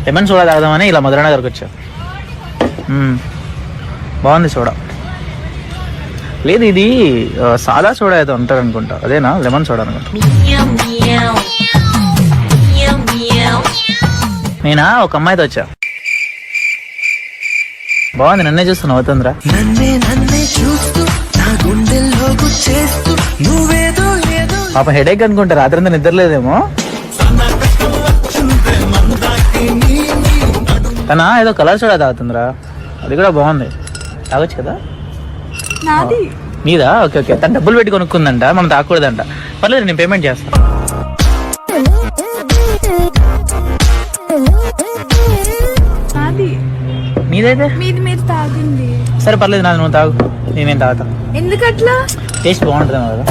Lemon soda తాగుదామని ఇలా మధురానగర్కి వచ్చా. బాగుంది సోడా. లేదు ఇది సాదా సోడా ఏదో అంటారు అనుకుంటా, అదేనా లెమన్ సోడా అనుకుంటా. నేనా ఒక అమ్మాయితో వచ్చా, బాగుంది. నన్నే చూస్తూ నవ్వుతుందిరా. పాప హెడేక్ అనుకుంటా, రాత్రి అంతా నిద్రలేదేమో. తన ఏదో కలర్ సోడా తాగుతుందిరా, అది కూడా బాగుంది, తాగొచ్చు కదా. నీదా? Okay okay. తను డబ్బులు పెట్టి కొనుక్కుందంట, మనం తాగకూడదంట. పర్లేదు నేను పేమెంట్ చేస్తా. నీదైతే మీరు తాగింది. సరే పర్లేదు, నాది నువ్వు తాగు, నేనేం తాగుతా. ఎందుకట్లా? టేస్ట్ బాగుంటుంది కదా.